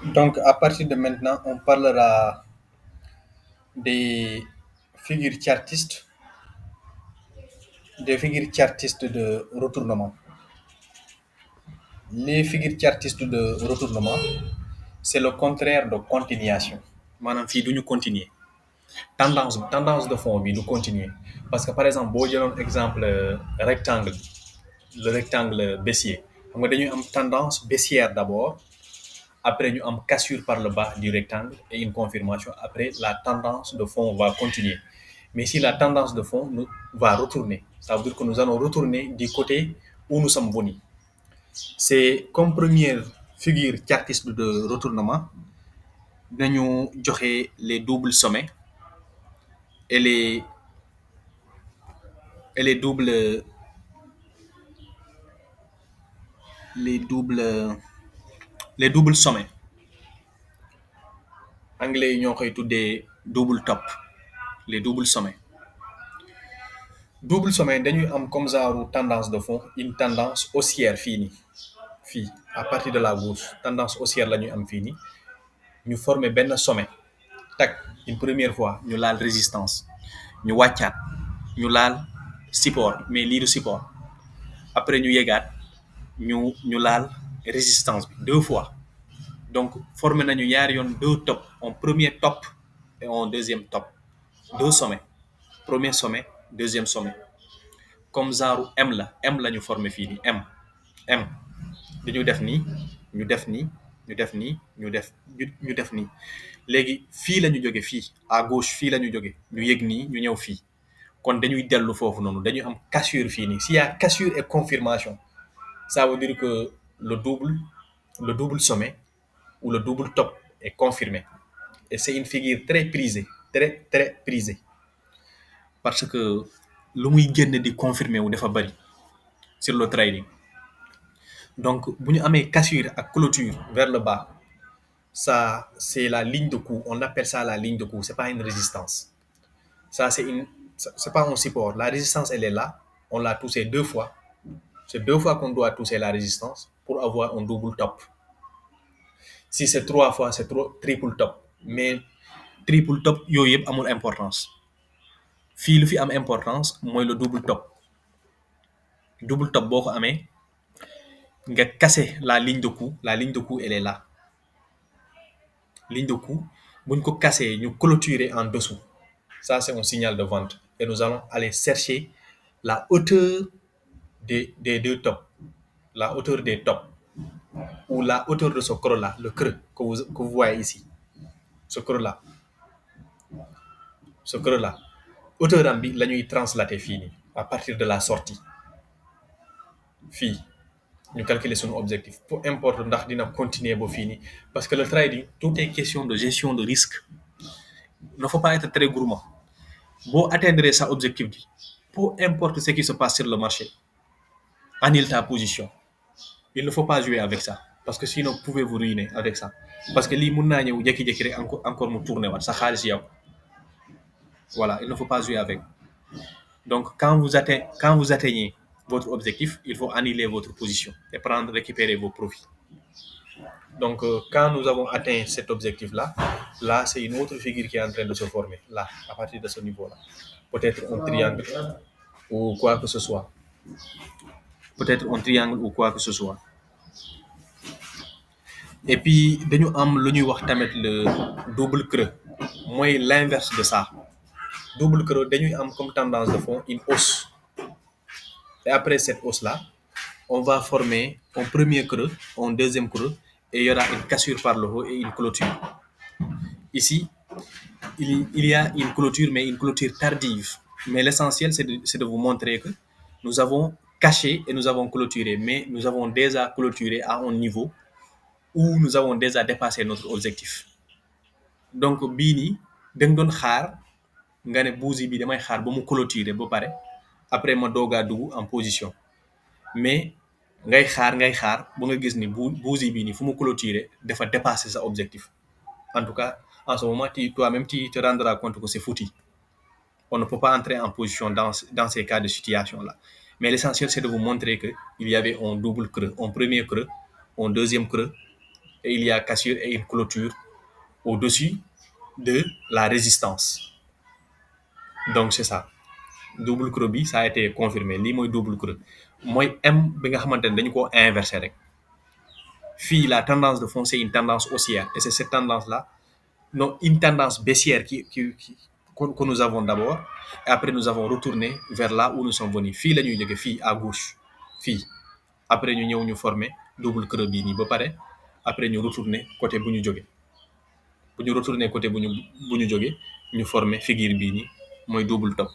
Donc, à partir de maintenant, on parlera des figures chartistes, des figures chartistes de retournement. Les figures chartistes de retournement, c'est le contraire de continuation. Maanaam fii du ñu continuer tendance de fond bi du continuer parce que par exemple boo jëloon exemple rectangle le rectangle baissier xam nga dañuy am tendance baissière d'abord. Après, nous avons cassure par le bas du rectangle et une confirmation. Après, la tendance de fond va continuer. Mais si la tendance de fond va retourner, ça veut dire que nous allons retourner du côté où nous sommes venus. C'est comme première figure chartiste de retournement, nous avons les doubles sommets et les doubles les doubles les doubles sommets. Anglais nous avons des double top, les doubles sommets. Double sommet dañuy am comme genre tendance de fond une tendance haussière fini fi à partir de la gauche tendance haussière la ñuy am fini ñu former benn sommet tac une première fois ñu laal résistance ñu wàccaat ñu laal support mais lii du support après ñu yegaat ñu laal résistance bi deux fois donc former nañu ñaari yoon deux top en premier top et en deuxième top deux sommets premier sommet deuxième sommet comme genre M la ñu formé fii nii M dañu def nii ñu def nii ñu def nii ñu def nii léegi fii la ñu jóge fii à gauche fii la ñu jóge ñu yëg nii ñu ñëw fii kon dañuy dellu foofu noonu dañuy am cassure fii nii s'il y a cassure et confirmation ça veut dire que le double sommet ou le double top est confirmé et c'est une figure très prisée très prisée parce que lu muy génn di confirmer wu dafa bari sur le trading. Donc, si nous avons une cassure à clôture vers le bas, ça, c'est la ligne de coup. On appelle ça la ligne de coup. Ce n'est pas une résistance. Ça, c'est pas un support. La résistance, elle est là. On l'a touché deux fois. C'est deux fois qu'on doit toucher la résistance pour avoir un double top. Si c'est trois fois, c'est triple top. Mais triple top, il y a une importance. Fi lu fi am importance, moi le double top. Double top, boko amé, nga casser la ligne de coup. La ligne de coup, elle est là. Ligne de coup, buñ ko casser, nous clôturer en dessous. Ça, c'est un signal de vente. Et nous allons aller chercher la hauteur des deux tops. La hauteur des tops. Ou la hauteur de ce creux-là, le creux que vous voyez ici. Ce creux-là. Ce creux-là. Hauteur ambi, la nuit translaté fini. À partir de la sortie. Fi. Nous calculer son objectif. Peu importe, ndax dina continuer ba fini. Parce que le trading, tout est question de gestion de risque. Il ne faut pas être très gourmand. Pour atteindre cet objectif, peu importe ce qui se passe sur le marché, annule ta position. Il ne faut pas jouer avec ça. Parce que sinon, vous pouvez vous ruiner avec ça. Parce que li mun na ñew jeki jeki rek encore mu tourner wat sa xaliss yow. Voilà, il ne faut pas jouer avec. Donc quand vous atteignez votre objectif, il faut annuler votre position et récupérer vos profits. Donc quand nous avons atteint cet objectif là c'est une autre figure qui est en train de se former là à partir de ce niveau là. Peut-être un triangle ou quoi que ce soit. Peut-être un triangle ou quoi que ce soit. Et puis, nous avons le double creux. Moi, l'inverse de ça. Double creux, nous avons comme tendance de fond une hausse. Et après cette hausse-là, on va former un premier creux, un deuxième creux, et il y aura une cassure par le haut et une clôture. Ici, il y a une clôture, mais une clôture tardive. Mais l'essentiel, c'est de vous montrer que nous avons caché et nous avons clôturé, mais nous avons déjà clôturé à un niveau où nous avons déjà dépassé notre objectif. Donc, bini, dang don xaar nga ne bougie bi damay xaar ba mu clôturer ba paré après ma doga dugg en position. Mais ngay xaar ba nga gis ni bougie bi ni fu mu clôturer dafa dépasser sa objectif. En tout cas, en ce moment, toi-même, tu te rendras compte que c'est foutu. On ne peut pas entrer en position dans ces cas de situation-là. Mais l'essentiel, c'est de vous montrer qu'il y avait un double creux, un premier creux, un deuxième creux, et il y a cassure et une clôture au-dessus de la résistance. Donc c'est ça. Double creux bi ça a été confirmé lii mooy double creux mooy M bi nga xamante ne dañu ko inversé rek. Fii la tendance de fond c'est une tendance haussière et c'est cette tendance là, non, une tendance baissière que nous avons d'abord, et après nous avons retourné vers là où nous sommes venus. Fii la ñuy jóge fii à gauche fii après ñu ñëw ñu former double creux bii nii ba pare après ñu retourner côté bu ñu jóge bu ñu retourner côté bu ñu jóge ñu former figure bii nii mooy double top.